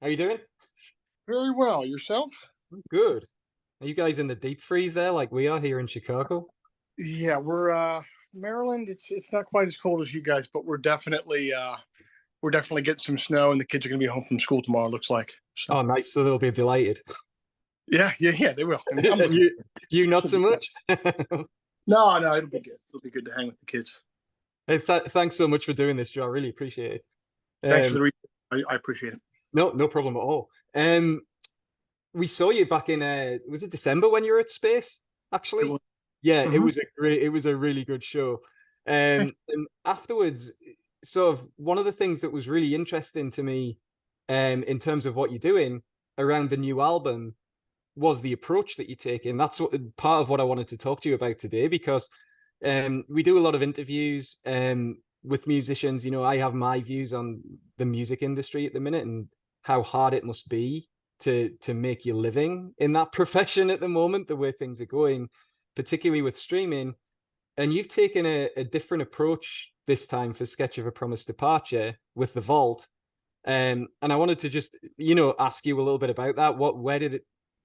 How you doing? Very well. Yourself? Good. Are you guys in the deep freeze there like we are here in Chicago? Yeah, we're Maryland. It's not quite as cold as you guys, but we're definitely getting some snow, and the kids are going to be home from school tomorrow. Looks like so. Oh, nice. So they'll be delighted. Yeah. They will. I'm And looking. you not Should so be good. much? No, it'll be good. It'll be good to hang with the kids. Hey, thanks so much for doing this, Joe. I really appreciate it. Thanks for the. I appreciate it. No problem at all. We saw you back in was it December when you were at Space? It Actually, will. yeah, Mhm. it was a really good show. And afterwards, sort of one of the things that was really interesting to me, in terms of what you're doing around the new album was the approach that you're taking. That's part of what I wanted to talk to you about today because we do a lot of interviews with musicians. You know, I have my views on the music industry at the minute and how hard it must be to make your living in that profession at the moment, the way things are going, particularly with streaming. And you've taken a different approach this time for Sketch of a Promised Departure with the Vault. And I wanted to just, ask you a little bit about that.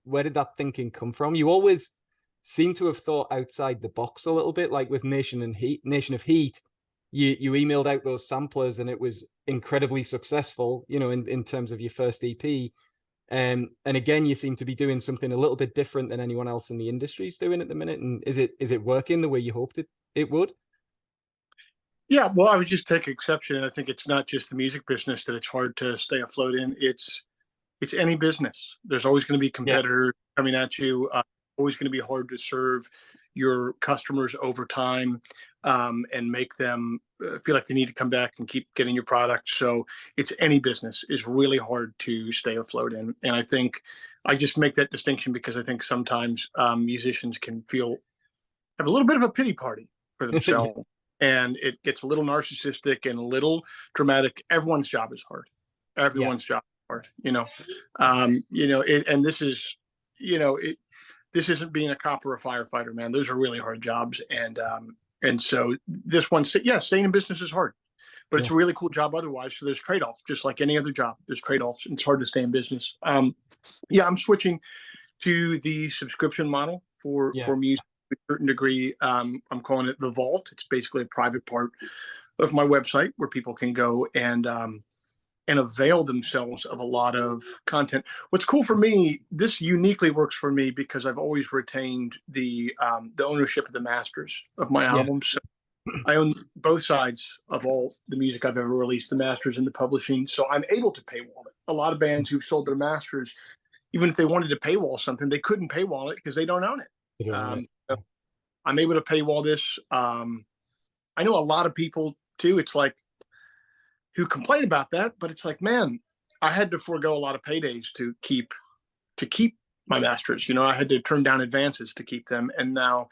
Where did that thinking come from? You always seem to have thought outside the box a little bit, like with Nation of Heat. You emailed out those samplers and it was incredibly successful, in terms of your first EP. And again, you seem to be doing something a little bit different than anyone else in the industry is doing at the minute. And is it working the way you hoped it would? Yeah. Well, I would just take exception, and I think it's not just the music business that it's hard to stay afloat in. It's any business. There's always going to be Yeah. competitors coming at you. Always going to be hard to serve your customers over time, and make them feel like they need to come back and keep getting your product. So it's any business is really hard to stay afloat in. And I think I just make that distinction because I think sometimes musicians can feel have a little bit of a pity party for Yeah. themselves. And it gets a little narcissistic and a little dramatic. Everyone's job is hard. Yeah. Everyone's job is hard. And this is, this isn't being a cop or a firefighter, man. Those are really hard jobs, and so this one, yeah, staying in business is hard, but it's Yeah. a really cool job otherwise. So there's trade offs, just like any other job. There's trade offs, and it's hard to stay in business. Yeah, I'm switching to the subscription model for Yeah. music to a certain degree. I'm calling it the Vault. It's basically a private part of my website where people can go and avail themselves of a lot of content. What's cool for me, this uniquely works for me because I've always retained the ownership of the masters of my Yeah. albums. So I own both sides of all the music I've ever released, the masters and the publishing. So I'm able to paywall it. A lot of bands who've sold their masters, even if they wanted to paywall something, they couldn't paywall it because they don't own it. You don't own it. So I'm able to paywall this. I know a lot of people too. It's like who complain about that, but it's like, man, I had to forego a lot of paydays to keep my masters. I had to turn down advances to keep them, and now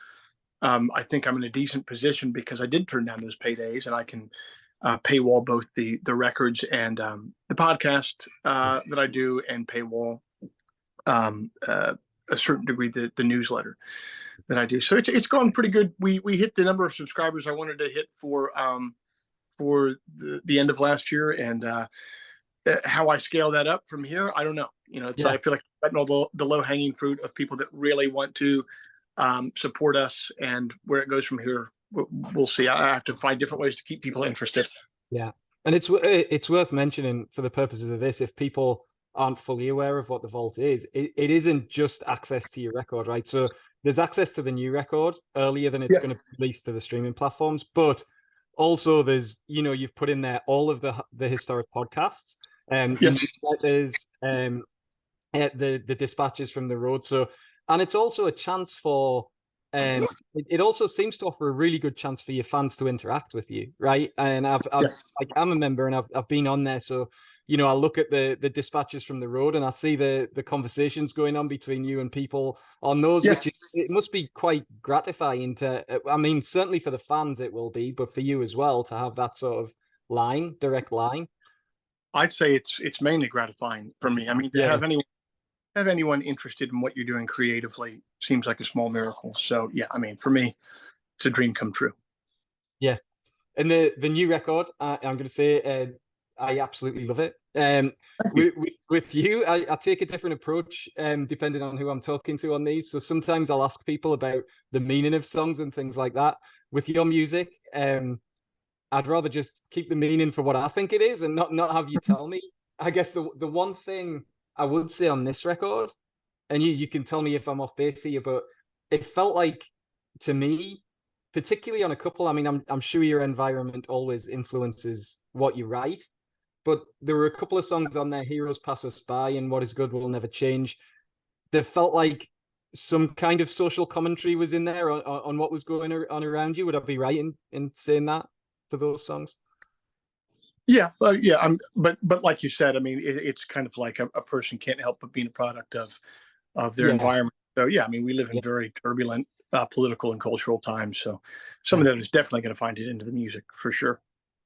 I think I'm in a decent position because I did turn down those paydays, and I can paywall both the records and the podcast that I do, and paywall a certain degree the newsletter that I do. So it's gone pretty good. We hit the number of subscribers I wanted to hit for the end of last year, and how I scale that up from here, I don't know. Yeah. I feel like I'm getting all the low hanging fruit of people that really want to support us, and where it goes from here, we'll see. I have to find different ways to keep people interested. Yeah. And it's worth mentioning for the purposes of this, if people aren't fully aware of what the Vault is, it isn't just access to your record, right? So there's access to the new record earlier than it's going to Yes. be released to the streaming platforms, but also there's, you've put in there all of the historic podcasts, the Yes. newsletters, the dispatches from the road. So, and it's also a chance for, it also seems to offer a really good chance for your fans to interact with you, right? And Yes. like, I'm a member and I've been on there, so I look at the dispatches from the road and I see the conversations going on between you and people on those, Yes. it must be quite gratifying to. I mean, certainly for the fans it will be, but for you as well to have that sort of direct line. I'd say it's mainly gratifying for me. I mean, to Yeah. have anyone interested in what you're doing creatively seems like a small miracle. So yeah, I mean, for me, it's a dream come true. Yeah. And the new record, I'm going to say, I absolutely love it. Um, Thank you. with you, I take a different approach depending on who I'm talking to on these. So sometimes I'll ask people about the meaning of songs and things like that. With your music, I'd rather just keep the meaning for what I think it is and not have you tell me. I guess the one thing I would say on this record, and you can tell me if I'm off base here, but it felt like to me, particularly on a couple. I mean, I'm sure your environment always influences what you write, but there were a couple of songs on there, Heroes Pass Us By and What Is Good Will Never Change. That felt like some kind of social commentary was in there on what was going on around you. Would I be right in saying that for those songs? Yeah, yeah. But like you said, I mean, it's kind of like a person can't help but being a product of their Yeah, environment. So yeah, I mean, we live in yeah, very turbulent political and cultural times. So some yeah. of that is definitely going to find it into the music for sure.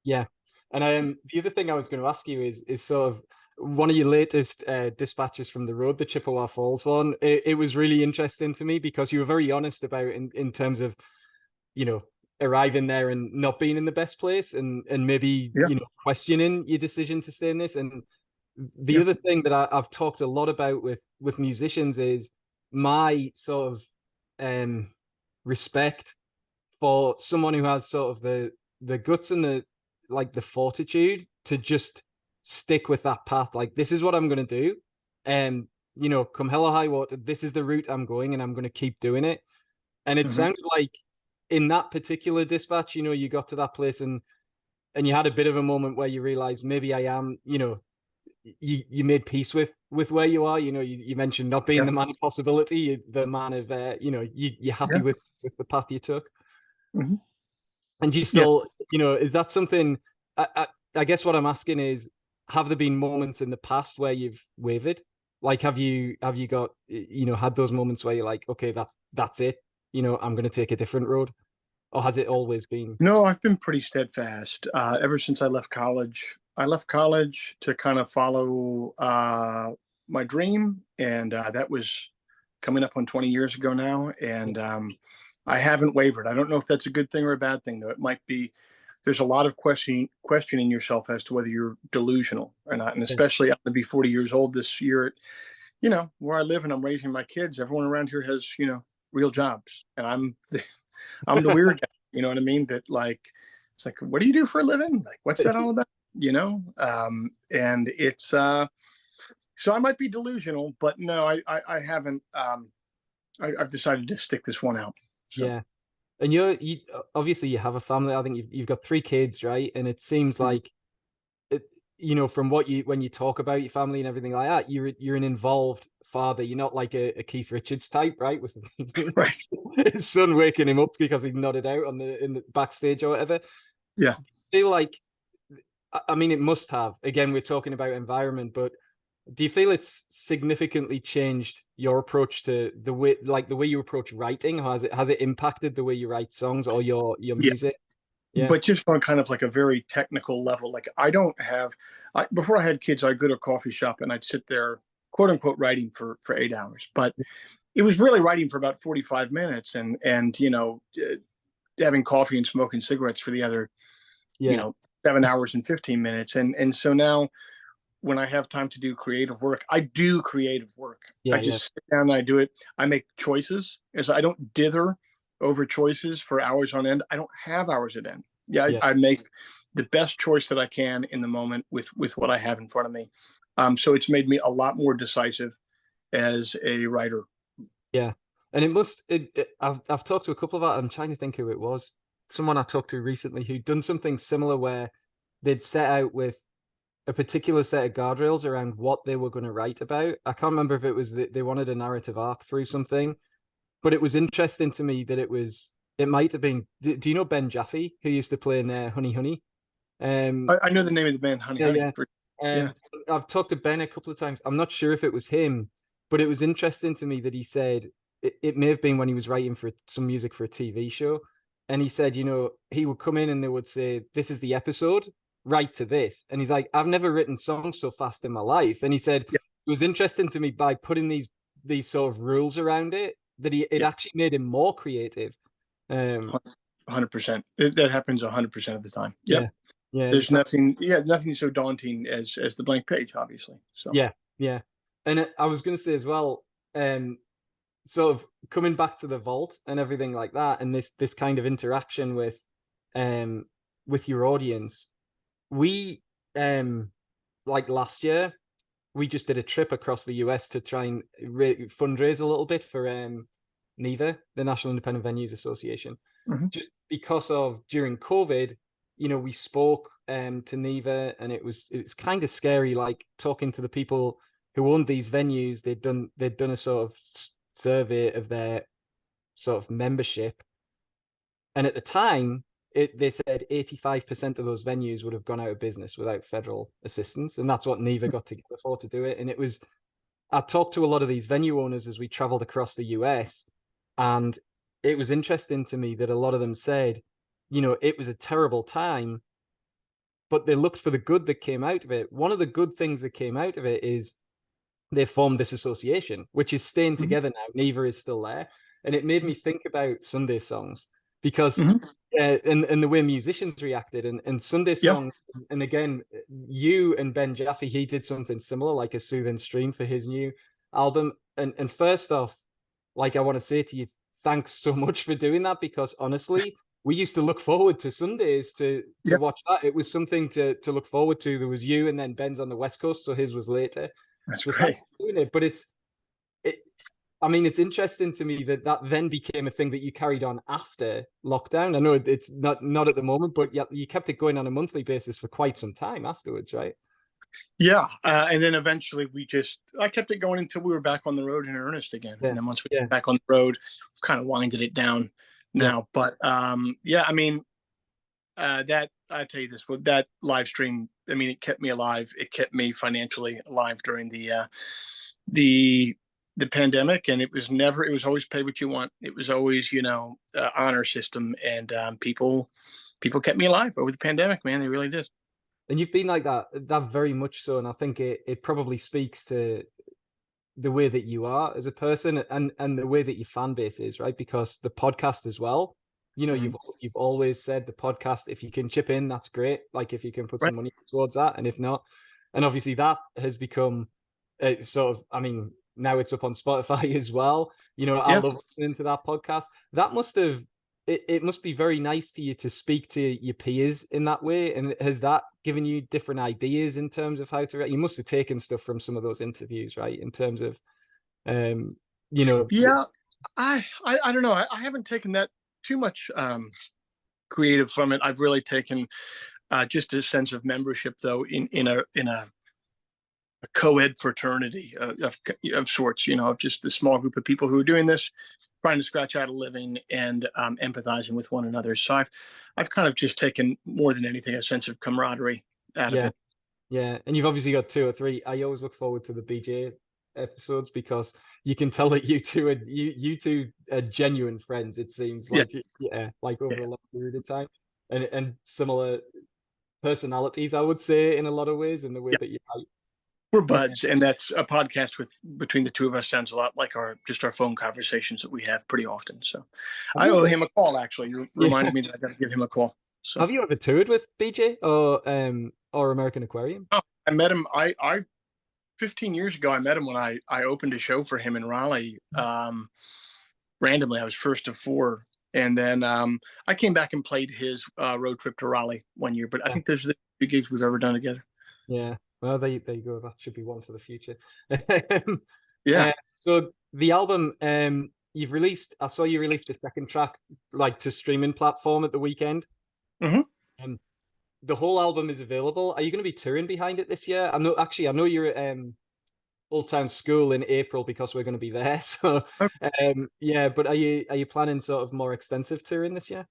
Yeah. And the other thing I was going to ask you is sort of one of your latest dispatches from the road, the Chippewa Falls one. It was really interesting to me because you were very honest about in terms of, you know, arriving there and not being in the best place and maybe, Yeah, questioning your decision to stay in this. And the yeah. other thing that I've talked a lot about with musicians is my sort of respect for someone who has sort of the guts and the fortitude to just stick with that path. Like, this is what I'm going to do, and come hell or high water, this is the route I'm going, and I'm going to keep doing it. And it Hmm. sounded like in that particular dispatch, you got to that place and you had a bit of a moment where you realized maybe I am, you made peace with where you are. You mentioned not being Yeah, the man of possibility, the man of you're happy yeah. with the path you took. Hmm. And you Yeah. still, is that something? I guess what I'm asking is, have there been moments in the past where you've wavered? Like, have you got, had those moments where you're like, okay, that's it. I'm going to take a different road, or has it always been? No, I've been pretty steadfast ever since I left college. I left college to kind of follow my dream, and that was coming up on 20 years ago now. And I haven't wavered. I don't know if that's a good thing or a bad thing, though. It might be. There's a lot of questioning yourself as to whether you're delusional or not, and Yeah, especially I'm going to be 40 years old this year. Where I live and I'm raising my kids. Everyone around here has real jobs, and I'm the weird guy. You know what I mean? That like, it's like, what do you do for a living? Like, what's that all about? And it's so I might be delusional, but no, I haven't. I've decided to stick this one out. So yeah. And you obviously you have a family. I think you've got 3 kids, right? And it seems mhm. like it, from what when you talk about your family and everything like that, you're an involved father. You're not like a Keith Richards type, right? With Right. his son waking him up because he nodded out in the backstage or whatever. Yeah. I feel like, I mean, it must have. Again, we're talking about environment, but do you feel it's significantly changed your approach to the way you approach writing? Or has it impacted the way you write songs or your Yeah. music? Yeah, But just on kind of like a very technical level, like I don't have. Before I had kids, I'd go to a coffee shop and I'd sit there, quote unquote, writing for 8 hours. But it was really writing for about 45 minutes, and having coffee and smoking cigarettes for the other you yeah, know 7 hours and 15 minutes. And so now when I have time to do creative work, I do creative work. I yeah, yeah, just sit down and I do it. I make choices, as I don't dither over choices for hours on end. I don't have hours at end. Yeah, yeah, I make the best choice that I can in the moment with what I have in front of me. So it's made me a lot more decisive as a writer. yeah. And I've talked to a couple of I'm trying to think who it was. Someone I talked to recently who'd done something similar where they'd set out with a particular set of guardrails around what they were going to write about. I can't remember if it was that they wanted a narrative arc through something, but it was interesting to me that it might have been. Do you know Ben Jaffe, who used to play in Honey Honey? Um, I know the name of the band, Honey yeah, Honey. yeah. Yeah, I've talked to Ben a couple of times. I'm not sure if it was him, but it was interesting to me that he said it may have been when he was writing for some music for a TV show. And he said, he would come in and they would say, "This is the episode, write to this." And he's like, "I've never written songs so fast in my life." And he said, yeah, it was interesting to me by putting these sort of rules around it, that it yeah. actually made him more creative. Um, 100%. That happens 100% of the time. Yep. yeah. Yeah, there's nothing, nothing so daunting as the blank page, obviously. So yeah, yeah. And I was going to say as well, sort of coming back to the vault and everything like that, and this kind of interaction um, with your audience. We like last year, we just did a trip across the US to try and fundraise a little bit for NIVA, the National Independent Venues Association. Mhm. Just because of during COVID, we spoke to NIVA, and it's kind of scary, like talking to the people who owned these venues. They'd done a sort of survey of their sort of membership, and at the time, they said 85% of those venues would have gone out of business without federal assistance, and that's what NIVA got together for, to do it. And I talked to a lot of these venue owners as we traveled across the US, and it was interesting to me that a lot of them said, it was a terrible time, but they looked for the good that came out of it. One of the good things that came out of it is they formed this association, which is staying Mhm. together now. NIVA is still there. And it made me think about Sunday songs, because Mhm. and the way musicians reacted, and Sunday Yeah, songs. And again, you and Ben Jaffe, he did something similar, like a soothing stream for his new album. And first off, like, I want to say to you, thanks so much for doing that, because honestly, we used to look forward to Sundays to yeah, watch that. It was something to look forward to. There was you, and then Ben's on the West Coast, so his was later. that's So thanks great. for doing it. But it, I mean, it's interesting to me that then became a thing that you carried on after lockdown. I know it's not at the moment, but yeah, you kept it going on a monthly basis for quite some time afterwards, right? Yeah, and then eventually I kept it going until we were back on the road in earnest again. Yeah, And then once we yeah, got back on the road, we've kind of winded it down yeah, now. But yeah, I mean, that I tell you this, with that live stream, I mean, it kept me alive. It kept me financially alive during the the pandemic, and it was always pay what you want. It was always, honor system, and people kept me alive over the pandemic, man. They really did. And you've been like that very much so. And I think it probably speaks to the way that you are as a person, and the way that your fan base is, right? Because the podcast as well, Mhm. you've always said the podcast, if you can chip in, that's great. Like, if you can put Right, some money towards that, and if not, and obviously that has become sort of, I mean, now it's up on Spotify as well. I yeah. love listening to that podcast. That must have it must be very nice to you to speak to your peers in that way. And has that given you different ideas in terms of how to? You must have taken stuff from some of those interviews, right? In terms of, um, you know, Yeah, I don't know. I haven't taken that too much creative from it. I've really taken just a sense of membership, though, in a co-ed fraternity of sorts. Just a small group of people who are doing this, trying to scratch out a living, and empathizing with one another. So I've kind of just taken, more than anything, a sense of camaraderie out of yeah, it. yeah. And you've obviously got two or three. I always look forward to the BJ episodes, because you can tell that you two are genuine friends. It seems Yeah, like, yeah, like over yeah. a long period of time, and similar personalities, I would say, in a lot of ways, in the way Yeah. that you We're write. buds, and that's a podcast between the two of us sounds a lot like our phone conversations that we have pretty often. So Have I you owe ever, him a call. Actually, you yeah, reminded me that I got to give him a call. So have you ever toured with BJ or American Aquarium? oh, I met him. I 15 years ago, I met him when I opened a show for him in Raleigh. Randomly, I was first of four, and then I came back and played his road trip to Raleigh one year. But I Yeah, think those are the two gigs we've ever done together. yeah. Well, there you go. That should be one for the future. Yeah. Uh, so the album, you've released. I saw you released the second track, like, to streaming platform at the weekend. Hmm. Um, the whole album is available. Are you going to be touring behind it this year? I know you're at Old Town School in April, because we're going to be there. So, yeah. But are you planning sort of more extensive touring this year?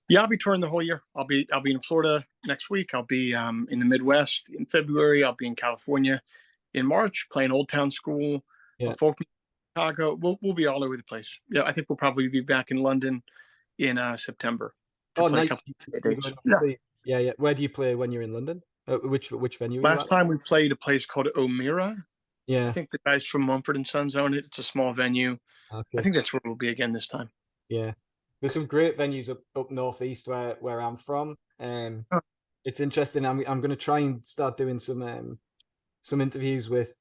Yeah, I'll be touring the whole year. I'll be in Florida next week. I'll be in the Midwest in February. I'll be in California in March, playing Old Town School, a Yeah. folk music in Chicago. We'll be all over the place. Yeah, I think we'll probably be back in London in September to Oh, play a nice. couple of You're dates. going Yeah. overseas. Yeah, yeah. Where do you play when you're in London? Which venue are you Last at? time we played a place called O'Meara. I Yeah. think the guys from Mumford and Sons own it. It's a small venue. I Okay. think that's where we'll be again this time. Yeah. There's some great venues up northeast where I'm from. Oh, It's interesting. I'm going to try and start doing some interviews with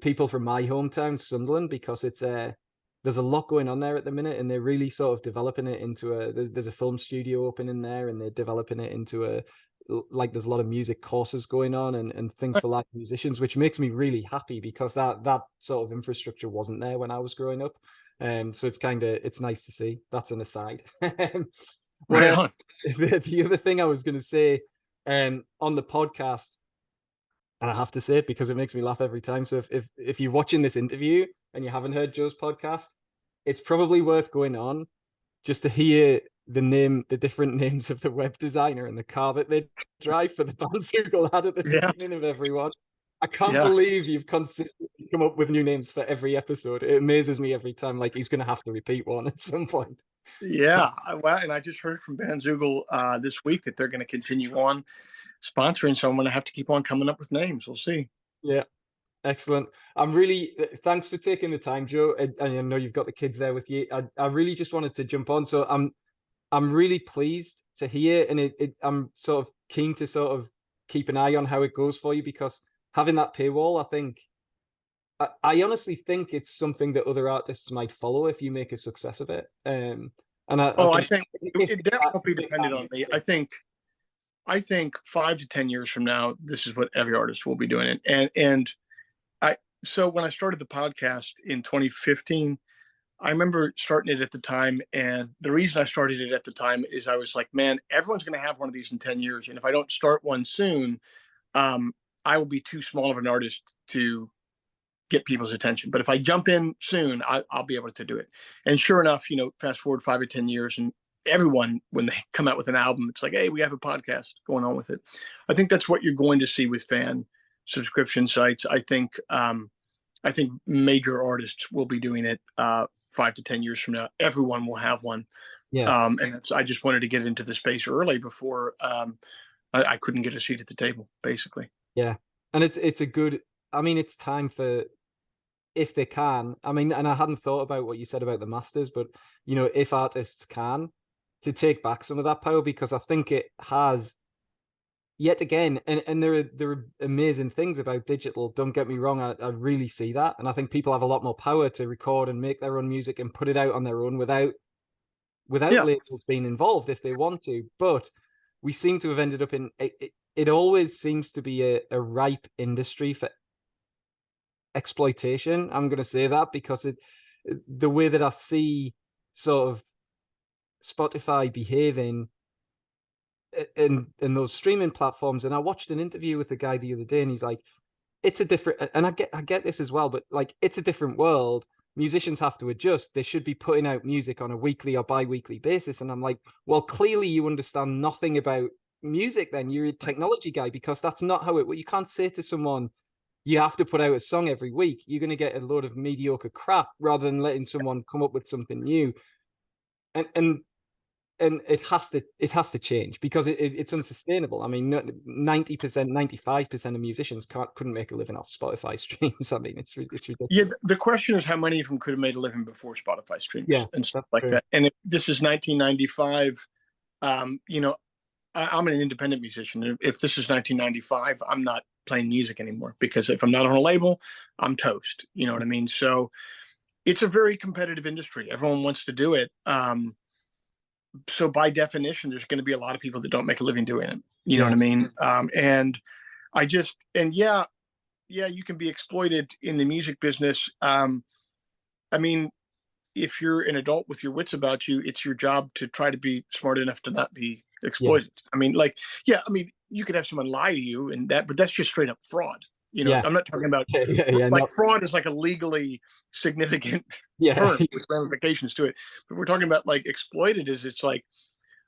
people from my hometown, Sunderland, because it's there's a lot going on there at the minute, and they're really sort of developing it into there's a film studio opening there, and they're developing it into like there's a lot of music courses going on and things for live musicians, which makes me really happy because that sort of infrastructure wasn't there when I was growing up. So it's nice to see. That's an aside. Right on. The other thing I was going to say on the podcast, and I have to say it because it makes me laugh every time. So if you're watching this interview and you haven't heard Joe's podcast, it's probably worth going on just to hear the different names of the web designer and the car that they drive for the Bandzoogle ad at the beginning of every one. I can't believe you've consistently come up with new names for every episode. It amazes me every time. Like, he's going to have to repeat one at some point. Yeah. Well, and I just heard from Bandzoogle this week that they're going to continue on sponsoring, so I'm going to have to keep on coming up with names. We'll see. Yeah. Excellent. Thanks for taking the time, Joe. And I know you've got the kids there with you. I really just wanted to jump on. So I'm really pleased to hear, and I'm sort of keen to sort of keep an eye on how it goes for you, because having that paywall, I honestly think it's something that other artists might follow if you make a success of it. I think it definitely won't be dependent on me. I think 5 to 10 years from now, this is what every artist will be doing. So when I started the podcast in 2015, I remember starting it at the time. And the reason I started it at the time is I was like, man, everyone's going to have one of these in 10 years. And if I don't start one soon, I will be too small of an artist to get people's attention. But if I jump in soon, I'll be able to do it. And sure enough, fast forward 5 or 10 years, and everyone, when they come out with an album, it's like, hey, we have a podcast going on with it. I think that's what you're going to see with fan subscription sites. I think major artists will be doing it 5 to 10 years from now. Everyone will have one. Yeah. And I just wanted to get into the space early before I couldn't get a seat at the table, basically. Yeah. And it's time for, if they can, and I hadn't thought about what you said about the masters, but if artists can, to take back some of that power, because I think it has, yet again, and there are amazing things about digital, don't get me wrong, I really see that, and I think people have a lot more power to record and make their own music and put it out on their own without labels being involved if they want to. But we seem to have ended up in it always seems to be a ripe industry for exploitation. I'm going to say that because the way that I see sort of Spotify behaving in those streaming platforms, and I watched an interview with the guy the other day, and he's like, it's a different, and I get this as well, but like, it's a different world. Musicians have to adjust. They should be putting out music on a weekly or bi-weekly basis. And I'm like, well, clearly you understand nothing about music then. You're a technology guy, because that's not how you can't say to someone, you have to put out a song every week. You're going to get a load of mediocre crap rather than letting someone come up with something new. And it has to change, because it's unsustainable. 90%, 95% of musicians couldn't make a living off Spotify streams. It's ridiculous. Yeah, the question is how many of them could have made a living before Spotify streams and stuff like that. And if this is 1995, I'm an independent musician. If this is 1995, I'm not playing music anymore, because if I'm not on a label, I'm toast. You know what I mean? So it's a very competitive industry. Everyone wants to do it. So by definition, there's going to be a lot of people that don't make a living doing it. You know what I mean? You can be exploited in the music business. If you're an adult with your wits about you, it's your job to try to be smart enough to not be exploited. You could have someone lie to you but that's just straight up fraud. I'm not talking about fraud is like a legally significant term with ramifications to it. But we're talking about like exploited it's like,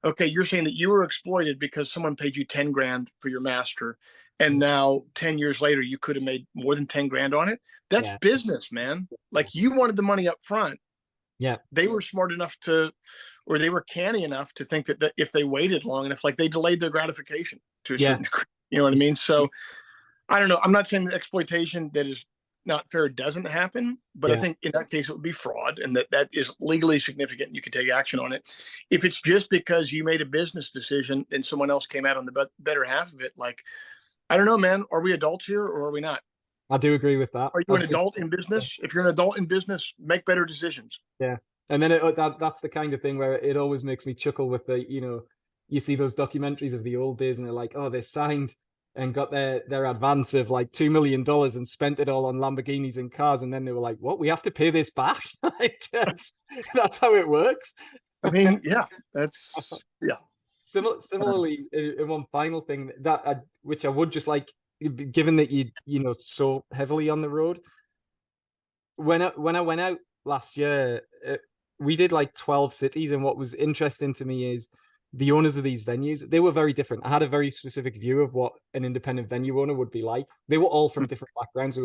okay, you're saying that you were exploited because someone paid you 10 grand for your master, and now 10 years later you could have made more than 10 grand on it. That's business, man. Like, you wanted the money up front. Yeah. They were smart enough or they were canny enough to think that if they waited long enough, like, they delayed their gratification to a certain degree. You know what I mean? So I don't know. I'm not saying that exploitation that is not fair doesn't happen, but I Yeah. think in that case it would be fraud, and that is legally significant. And you can take action on it. If it's just because you made a business decision and someone else came out on the better half of it, like, I don't know, man, are we adults here or are we not? I do agree with that. Are you an adult in business? If you're an adult in business, make better decisions. Yeah. And then that's the kind of thing where it always makes me chuckle with the, you see those documentaries of the old days and they're like, oh, they signed and got their advance of like $2 million and spent it all on Lamborghinis and cars. And then they were like, what, we have to pay this back? Like, that's how it works. I mean, yeah, yeah. Similarly, in one final thing which I would just like, given that so heavily on the road, when I went out last year, we did like 12 cities, and what was interesting to me is the owners of these venues, they were very different. I had a very specific view of what an independent venue owner would be like. They were all from different backgrounds.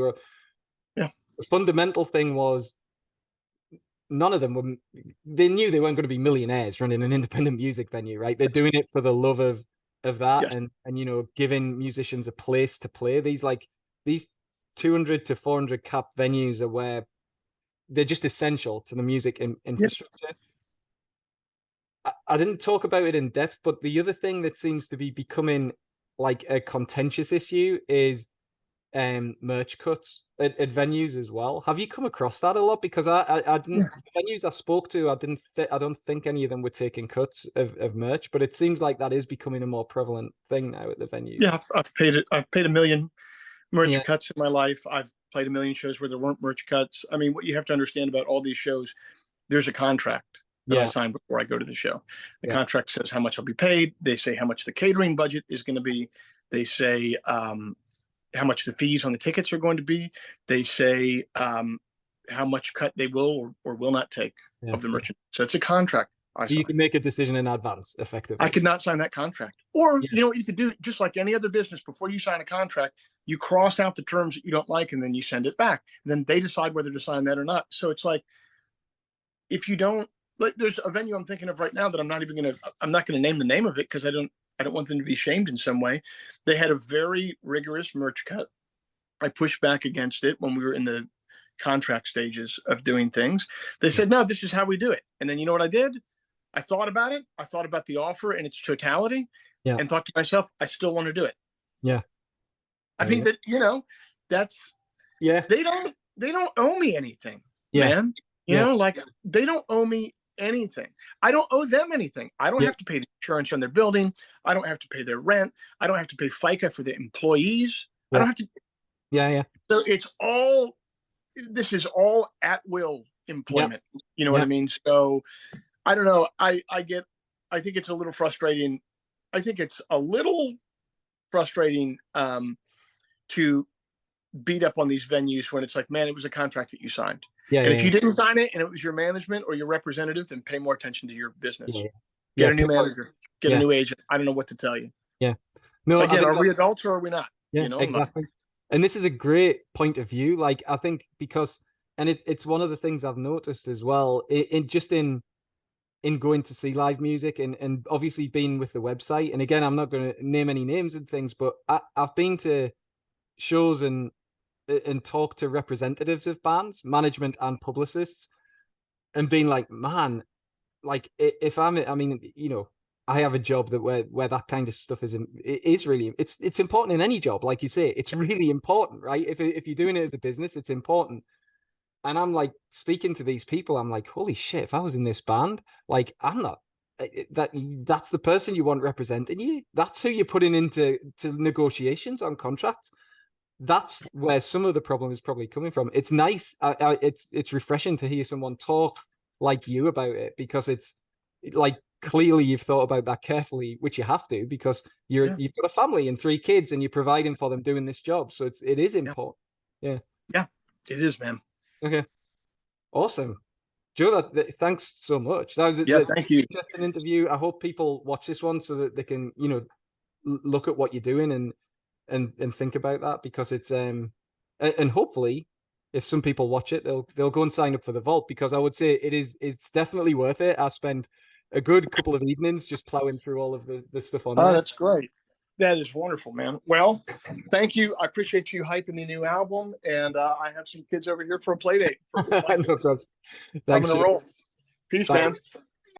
Yeah. The fundamental thing was none of them they knew they weren't going to be millionaires running an independent music venue, right? They're doing it for the love of that. Yes. And giving musicians a place to play. These 200 to 400 cap venues are where they're just essential to the music infrastructure. Yes. I didn't talk about it in depth, but the other thing that seems to be becoming like a contentious issue is merch cuts at venues as well. Have you come across that a lot? Because I didn't, the venues I spoke to, I don't think any of them were taking cuts of merch, but it seems like that is becoming a more prevalent thing now at the venues. Yeah, I've paid $1 million merch cuts in my life. I've played $1 million shows where there weren't merch cuts. I mean, what you have to understand about all these shows, there's a contract that I signed before I go to the show. The contract says how much I'll be paid. They say how much the catering budget is going to be. They say how much the fees on the tickets are going to be. They say how much cut they will or will not take of the merchandise. So it's a contract. So you can make a decision in advance, effectively. I could not sign that contract. Or, you know what you could do, just like any other business, before you sign a contract, you cross out the terms that you don't like, and then you send it back. And then they decide whether to sign that or not. So it's like, if you don't, like, there's a venue I'm thinking of right now that I'm not going to name the name of it because I don't want them to be shamed in some way. They had a very rigorous merch cut. I pushed back against it when we were in the contract stages of doing things. They said, no, this is how we do it. And then you know what I did? I thought about it. I thought about the offer in its totality and thought to myself, I still want to do it. Yeah. I think that, that's, they don't owe me anything, man. You know, like, they don't owe me anything. I don't owe them anything. I don't have to pay the insurance on their building. I don't have to pay their rent. I don't have to pay FICA for the employees. I don't have to. So this is all at will employment. You know what I mean? So I don't know. I think it's a little frustrating. I think it's a little frustrating to beat up on these venues when it's like, man, it was a contract that you signed. And if you didn't sign it and it was your management or your representative, then pay more attention to your business. Get a new manager, get a new agent. I don't know what to tell you. No, again, are we adults or are we not? Exactly. And this is a great point of view. Like, I think because, and it's one of the things I've noticed as well, in going to see live music and obviously being with the website. And again, I'm not going to name any names and things, but I've been to shows and talk to representatives of bands, management and publicists, and being like, man, like, if I have a job that where that kind of stuff is really, it's important in any job. Like you say, it's really important, right? If you're doing it as a business, it's important. And I'm like, speaking to these people, I'm like, holy shit, if I was in this band, like, I'm not, that's the person you want representing you. That's who you're putting into negotiations on contracts. That's where some of the problem is probably coming from. It's nice. It's refreshing to hear someone talk like you about it, because it's like, clearly you've thought about that carefully, which you have to, because you've got a family and 3 kids and you're providing for them doing this job. So it is important. Yeah, it is, man. Okay. Awesome. Joe, thanks so much. That was thank you. Interesting interview. I hope people watch this one so that they can, look at what you're doing and think about that, because it's and hopefully if some people watch it, they'll go and sign up for the vault, because I would say it's definitely worth it. I spent a good couple of evenings just plowing through all of the stuff on there. Oh, that's great. That is wonderful, man. Well, thank you. I appreciate you hyping the new album, and I have some kids over here for a play date. No, I'm thanks, gonna Jim. roll. Peace, Bye. man.